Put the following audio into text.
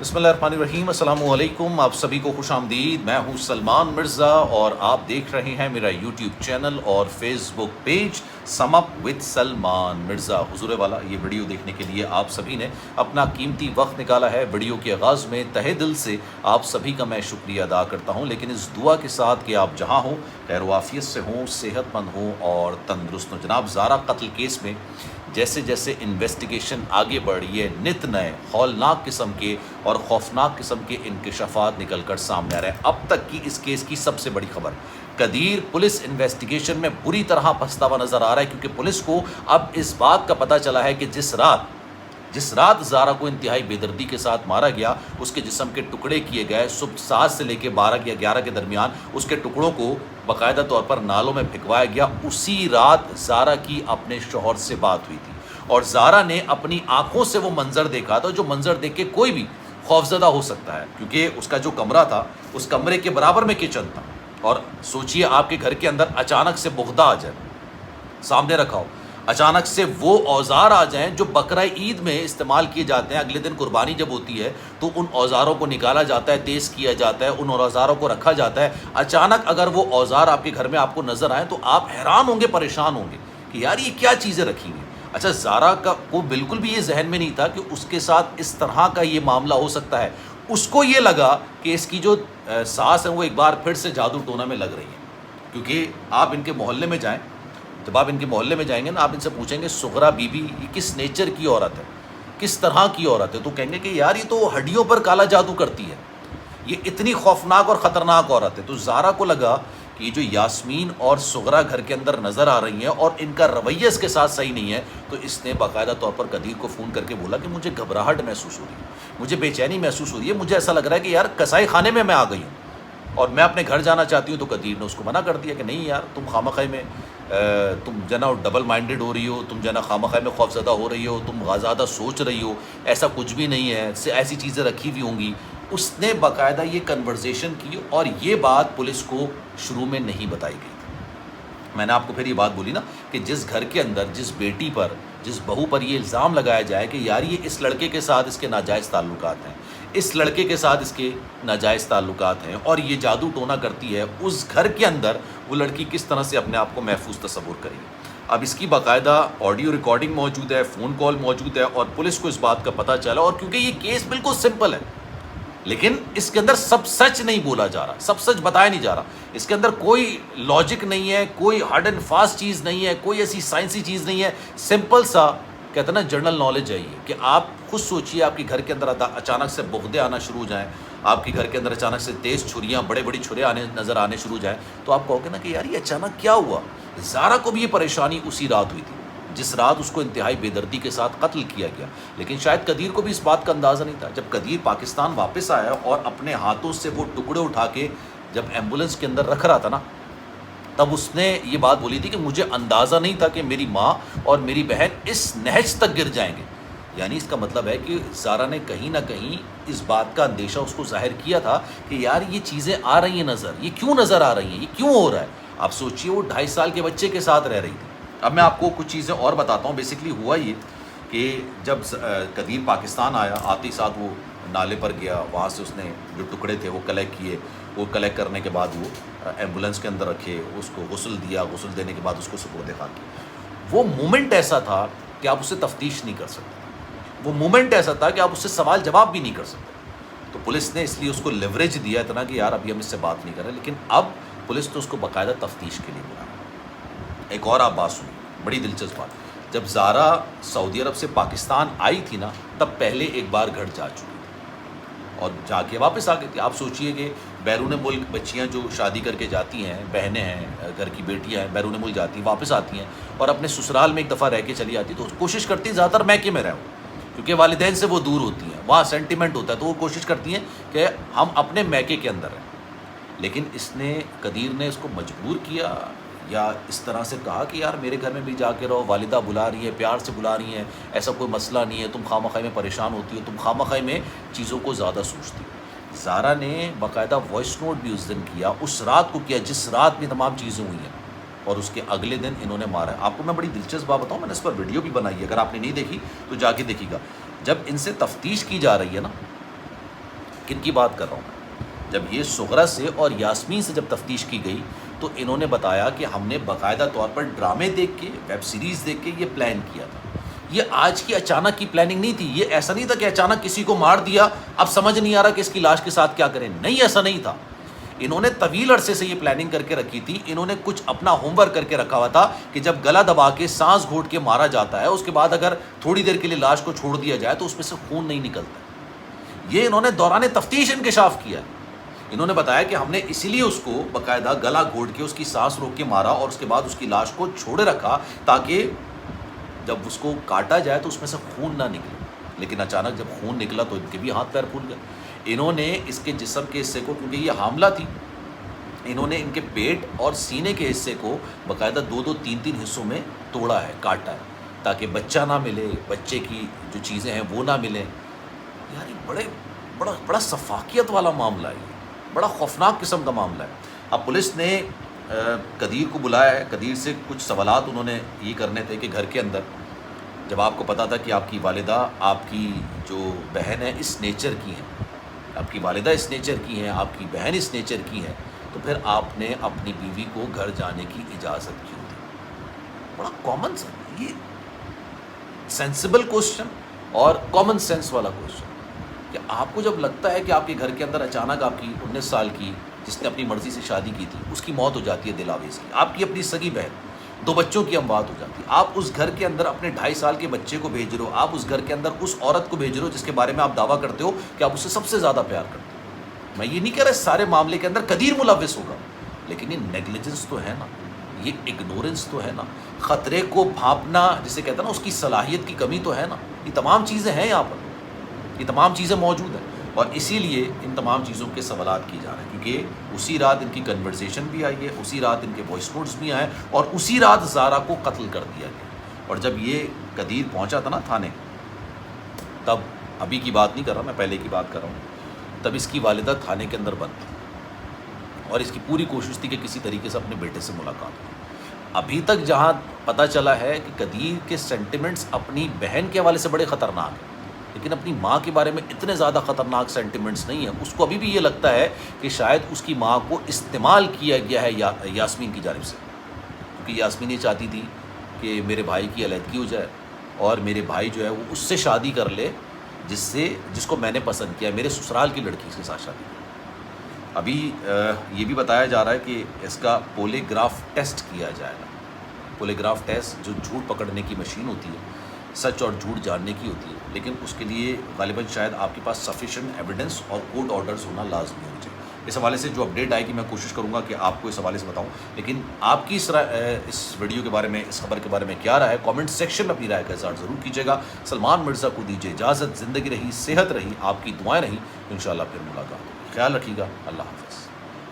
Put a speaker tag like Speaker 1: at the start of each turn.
Speaker 1: بسم اللہ الرحمن الرحیم، السلام علیکم، آپ سبھی کو خوش آمدید۔ میں ہوں سلمان مرزا اور آپ دیکھ رہے ہیں میرا یوٹیوب چینل اور Facebook page sum up with Salman Mirza. حضور والا، یہ ویڈیو دیکھنے کے لیے آپ سبھی نے اپنا قیمتی وقت نکالا ہے۔ ویڈیو کے آغاز میں تہہ دل سے آپ سبھی کا میں شکریہ ادا کرتا ہوں، لیکن اس دعا کے ساتھ کہ آپ جہاں ہوں خیر و عافیت سے ہوں، صحت مند ہوں اور تندرست ہوں۔ جناب زارا قتل کیس میں جیسے جیسے انویسٹیگیشن آگے بڑھ رہی ہے، نت نئے ہولناک قسم کے اور خوفناک قسم کے انکشافات نکل کر سامنے آ رہے ہیں۔ اب تک کی اس کیس کی سب سے بڑی خبر، قدیر پولیس انویسٹیگیشن میں بری طرح پھنستا ہوا نظر آ رہا ہے، کیونکہ پولیس کو اب اس بات کا پتہ چلا ہے کہ جس رات زارا کو انتہائی بے دردی کے ساتھ مارا گیا، اس کے جسم کے ٹکڑے کیے گئے، صبح 7 سے لے کے 12 یا 11 کے درمیان اس کے ٹکڑوں کو باقاعدہ طور پر نالوں میں پھینکوایا گیا۔ اسی رات زارا کی اپنے شوہر سے بات ہوئی تھی اور زارا نے اپنی آنکھوں سے وہ منظر دیکھا تھا، جو منظر دیکھ کے کوئی بھی خوفزدہ ہو سکتا ہے، کیونکہ اس کا جو کمرہ تھا اس کمرے کے برابر میں کچن تھا۔ اور سوچئے آپ کے گھر کے اندر اچانک سے بغدہ آ جائے، سامنے رکھا ہو، اچانک سے وہ اوزار آ جائیں جو بقرہ عید میں استعمال کیے جاتے ہیں۔ اگلے دن قربانی جب ہوتی ہے تو ان اوزاروں کو نکالا جاتا ہے، تیز کیا جاتا ہے، ان اوزاروں کو رکھا جاتا ہے۔ اچانک اگر وہ اوزار آپ کے گھر میں آپ کو نظر آئیں تو آپ حیران ہوں گے، پریشان ہوں گے کہ یار یہ کیا چیزیں رکھی ہوئی ہیں۔ اچھا، زارا کا کو بالکل بھی یہ ذہن میں نہیں تھا کہ اس کے ساتھ اس طرح کا یہ معاملہ ہو سکتا ہے۔ اس کو یہ لگا کہ اس کی جو ساس ہیں وہ ایک بار پھر سے جادو ٹونا میں لگ رہی ہیں، کیونکہ آپ ان کے محلے میں جائیں، جب آپ ان کے محلے میں جائیں گے نا، آپ ان سے پوچھیں گے سغرا بی بی یہ کس نیچر کی عورت ہے، کس طرح کی عورت ہے، تو کہیں گے کہ یار یہ تو ہڈیوں پر کالا جادو کرتی ہے، یہ اتنی خوفناک اور خطرناک عورت ہے۔ تو زارا کو لگا کہ یہ جو یاسمین اور سغرا گھر کے اندر نظر آ رہی ہیں اور ان کا رویہ اس کے ساتھ صحیح نہیں ہے، تو اس نے باقاعدہ طور پر قدیر کو فون کر کے بولا کہ مجھے گھبراہٹ محسوس ہو رہی ہے، مجھے بے چینی محسوس ہو رہی ہے، مجھے ایسا لگ رہا ہے کہ یار کسائی خانے میں آ گئی ہوں اور میں اپنے گھر جانا چاہتی ہوں۔ تو قدیر نے اس کو منع کر دیا کہ نہیں یار، تم خامخواہ میں تم جنا ڈبل مائنڈڈ ہو رہی ہو، تم جنا خامخواہ میں خوف زدہ ہو رہی ہو، تم زیادہ سوچ رہی ہو، ایسا کچھ بھی نہیں ہے، ایسی چیزیں رکھی ہوئی ہوں گی۔ اس نے باقاعدہ یہ کنورزیشن کی اور یہ بات پولیس کو شروع میں نہیں بتائی گئی تھی۔ میں نے آپ کو پھر یہ بات بولی نا کہ جس گھر کے اندر جس بیٹی پر، جس بہو پر یہ الزام لگایا جائے کہ یار یہ اس لڑکے کے ساتھ اس کے ناجائز تعلقات ہیں، اس لڑکے کے ساتھ اس کے ناجائز تعلقات ہیں اور یہ جادو ٹونا کرتی ہے، اس گھر کے اندر وہ لڑکی کس طرح سے اپنے آپ کو محفوظ تصور کرے گی۔ اب اس کی باقاعدہ آڈیو ریکارڈنگ موجود ہے، فون کال موجود ہے اور پولیس کو اس بات کا پتہ چلا، اور کیونکہ یہ کیس بالکل سمپل ہے لیکن اس کے اندر سب سچ نہیں بولا جا رہا، سب سچ بتایا نہیں جا رہا، اس کے اندر کوئی لاجک نہیں ہے، کوئی ہارڈ اینڈ فاسٹ چیز نہیں ہے، کوئی ایسی سائنسی چیز نہیں ہے، سمپل سا کہتے ہیں نا جنرل نالج ہے یہ، کہ آپ خود سوچئے آپ کے گھر کے اندر اچانک سے بغدے آنا شروع ہو جائیں، آپ کے گھر کے اندر اچانک سے تیز چھریاں، بڑے بڑی چھرے نظر آنے شروع ہو جائیں، تو آپ کہو گے نا کہ یار یہ اچانک کیا ہوا۔ زارا کو بھی یہ پریشانی اسی رات ہوئی تھی جس رات اس کو انتہائی بے دردی کے ساتھ قتل کیا گیا، لیکن شاید قدیر کو بھی اس بات کا اندازہ نہیں تھا۔ جب قدیر پاکستان واپس آیا اور اپنے ہاتھوں سے وہ ٹکڑے اٹھا کے جب ایمبولنس کے اندر رکھ رہا تھا نا، تب اس نے یہ بات بولی تھی کہ مجھے اندازہ نہیں تھا کہ میری ماں اور میری بہن اس نہج تک گر جائیں گے۔ یعنی اس کا مطلب ہے کہ زارا نے کہیں نہ کہیں اس بات کا اندیشہ اس کو ظاہر کیا تھا کہ یار یہ چیزیں آ رہی ہیں نظر، یہ کیوں نظر آ رہی ہیں، یہ کیوں ہو رہا ہے۔ آپ سوچئے وہ 2.5 سال کے بچے کے ساتھ رہ رہی تھی۔ اب میں آپ کو کچھ چیزیں اور بتاتا ہوں۔ بیسکلی ہوا یہ کہ جب قدیر پاکستان آیا، آتے ہی ساتھ وہ نالے پر گیا، وہاں سے اس نے جو ٹکڑے تھے وہ کلیکٹ کیے، وہ کلیکٹ کرنے کے بعد وہ ایمبولنس کے اندر رکھے، اس کو غسل دیا، غسل دینے کے بعد اس کو سپرد خاک کیا۔ وہ مومنٹ ایسا تھا کہ آپ اسے تفتیش نہیں کر سکتے، وہ مومنٹ ایسا تھا کہ آپ اس سے سوال جواب بھی نہیں کر سکتے۔ تو پولیس نے اس لیے اس کو لیوریج دیا اتنا کہ یار ابھی ہم اس سے بات نہیں کر رہے، لیکن اب پولیس تو اس کو باقاعدہ تفتیش کے لیے بلا۔ ایک اور آپ بات سنیں، بڑی دلچسپ بات، جب زارا سعودی عرب سے پاکستان آئی تھی نا، تب پہلے ایک بار گھر جا چکی تھی اور جا کے واپس آ گئی تھی۔ آپ سوچئے کہ بیرون ملک بچیاں جو شادی کر کے جاتی ہیں، بہنیں ہیں، گھر کی بیٹیاں ہیں، بیرون ملک جاتی ہیں، واپس آتی ہیں اور اپنے سسرال میں ایک دفعہ رہ کے چلی جاتی، تو کوشش کرتی ہیں زیادہ تر میکے میں رہوں، کیونکہ والدین سے وہ دور ہوتی ہیں، وہاں سینٹیمنٹ ہوتا ہے، تو وہ کوشش کرتی ہیں کہ ہم اپنے میکے کے اندر رہیں۔ لیکن اس نے، قدیر نے اس کو مجبور کیا یا اس طرح سے کہا کہ یار میرے گھر میں بھی جا کے رہو، والدہ بلا رہی ہے، پیار سے بلا رہی ہیں، ایسا کوئی مسئلہ نہیں ہے، تم خامخواہ میں پریشان ہوتی ہو، تم خامخواہ میں چیزوں کو زیادہ سوچتی ہو۔ زارا نے باقاعدہ وائس نوٹ بھی اس دن کیا، اس رات کو کیا جس رات میں تمام چیزیں ہوئی ہیں، اور اس کے اگلے دن انہوں نے مارا ہے۔ آپ کو میں بڑی دلچسپ بات بتاؤں، میں نے اس پر ویڈیو بھی بنائی ہے، اگر آپ نے نہیں دیکھی تو جا کے دیکھیے گا۔ جب ان سے تفتیش کی جا رہی ہے نا، کن کی بات کر رہا ہوں میں؟ جب یہ سغرا سے اور یاسمین سے جب تفتیش کی گئی تو انہوں نے بتایا کہ ہم نے باقاعدہ طور پر ڈرامے دیکھ کے، ویب سیریز دیکھ کے یہ پلان کیا تھا. یہ آج کی اچانک کی پلاننگ نہیں تھی. یہ ایسا نہیں تھا کہ اچانک کسی کو مار دیا اب سمجھ نہیں آ رہا کہ اس کی لاش کے ساتھ کیا کریں. نہیں، ایسا نہیں تھا. انہوں نے طویل عرصے سے یہ پلاننگ کر کے رکھی تھی. انہوں نے کچھ اپنا ہوم ورک کر کے رکھا ہوا تھا کہ جب گلا دبا کے سانس گھونٹ کے مارا جاتا ہے، اس کے بعد اگر تھوڑی دیر کے لیے لاش کو چھوڑ دیا جائے تو اس میں سے خون نہیں نکلتا. یہ انہوں نے دوران تفتیش انکشاف کیا. انہوں نے بتایا کہ ہم نے اسی لیے اس کو باقاعدہ گلا گھونٹ کے اس کی سانس روک کے مارا اور اس کے بعد اس کی لاش کو چھوڑے رکھا تاکہ جب اس کو کاٹا جائے تو اس میں سے خون نہ نکلے. لیکن اچانک جب خون نکلا تو ان کے بھی ہاتھ پیر پھول گئے. انہوں نے اس کے جسم کے حصے کو، کیونکہ یہ حاملہ تھی، انہوں نے ان کے پیٹ اور سینے کے حصے کو باقاعدہ 2-3 حصوں میں توڑا ہے، کاٹا ہے، تاکہ بچہ نہ ملے، بچے کی جو چیزیں ہیں وہ نہ ملیں. یار یہ بڑا سفاکیت والا معاملہ ہے. یہ بڑا خوفناک قسم کا معاملہ ہے. اب پولیس نے قدیر کو بلایا ہے. قدیر سے کچھ سوالات انہوں نے یہ کرنے تھے کہ گھر کے اندر جب آپ کو پتا تھا کہ آپ کی والدہ، آپ کی جو بہن ہے اس نیچر کی ہیں، آپ کی والدہ اس نیچر کی ہیں، آپ کی بہن اس نیچر کی ہیں، تو پھر آپ نے اپنی بیوی کو گھر جانے کی اجازت کیوں دی؟ بڑا کامن سینس، یہ سینسیبل کوشچن اور کامن سینس والا کوشچن کہ آپ کو جب لگتا ہے کہ آپ کے گھر کے اندر اچانک آپ کی 19 سال کی جس نے اپنی مرضی سے شادی کی تھی اس کی موت ہو جاتی ہے دل آویز کی، آپ کی اپنی سگی بہن، 2 بچوں کی اموات ہو جاتی ہے، آپ اس گھر کے اندر اپنے 2.5 سال کے بچے کو بھیج رہے ہو، آپ اس گھر کے اندر اس عورت کو بھیج رہے ہو جس کے بارے میں آپ دعویٰ کرتے ہو کہ آپ اسے سب سے زیادہ پیار کرتے ہو. میں یہ نہیں کہہ رہا اس سارے معاملے کے اندر قدیر ملوث ہوگا، لیکن یہ نیگلیجنس تو ہے نا، یہ اگنورنس تو ہے نا، خطرے کو بھانپنا جسے کہتے ہیں نا، اس کی صلاحیت کی کمی تو ہے نا. یہ تمام چیزیں ہیں یہاں پر، یہ تمام چیزیں موجود ہیں، اور اسی لیے ان تمام چیزوں کے سوالات کیے جا رہے ہیں. کیونکہ اسی رات ان کی کنورسیشن بھی آئی ہے، اسی رات ان کے وائس نوٹس بھی آئے، اور اسی رات زارا کو قتل کر دیا گیا. اور جب یہ قدیر پہنچا تھا نا تھانے، تب ابھی کی بات نہیں کر رہا میں، پہلے کی بات کر رہا ہوں، تب اس کی والدہ تھانے کے اندر بند تھی اور اس کی پوری کوشش تھی کہ کسی طریقے سے اپنے بیٹے سے ملاقات ہو. ابھی تک جہاں پتہ چلا ہے کہ قدیر کے سینٹیمنٹس اپنی بہن کے حوالے سے بڑے خطرناک ہیں، لیکن اپنی ماں کے بارے میں اتنے زیادہ خطرناک سینٹیمنٹس نہیں ہیں. اس کو ابھی بھی یہ لگتا ہے کہ شاید اس کی ماں کو استعمال کیا گیا ہے یاسمین کی جانب سے، کیونکہ یاسمین یہ چاہتی تھی کہ میرے بھائی کی علیحدگی ہو جائے اور میرے بھائی جو ہے وہ اس سے شادی کر لے جس کو میں نے پسند کیا، میرے سسرال کی لڑکی کے ساتھ شادی. ابھی یہ بھی بتایا جا رہا ہے کہ اس کا پولیگراف ٹیسٹ کیا جائے گا. پولیگراف ٹیسٹ جو جھوٹ پکڑنے کی مشین ہوتی ہے، سچ اور جھوٹ جاننے کی ہوتی ہے، لیکن اس کے لیے غالباً شاید آپ کے پاس سفیشینٹ ایویڈنس اور کورٹ آرڈرز ہونا لازمی ہو جائے. اس حوالے سے جو اپڈیٹ آئے گی میں کوشش کروں گا کہ آپ کو اس حوالے سے بتاؤں. لیکن آپ کی اس ویڈیو کے بارے میں، اس خبر کے بارے میں کیا رائے ہے؟ کامنٹ سیکشن میں اپنی رائے کا اظہار ضرور کیجیے گا. سلمان مرزا کو دیجیے اجازت. زندگی رہی، صحت رہی، آپ کی دعائیں رہیں، انشاءاللہ پھر ملاقات ہوگی. خیال رکھیے گا. اللہ حافظ.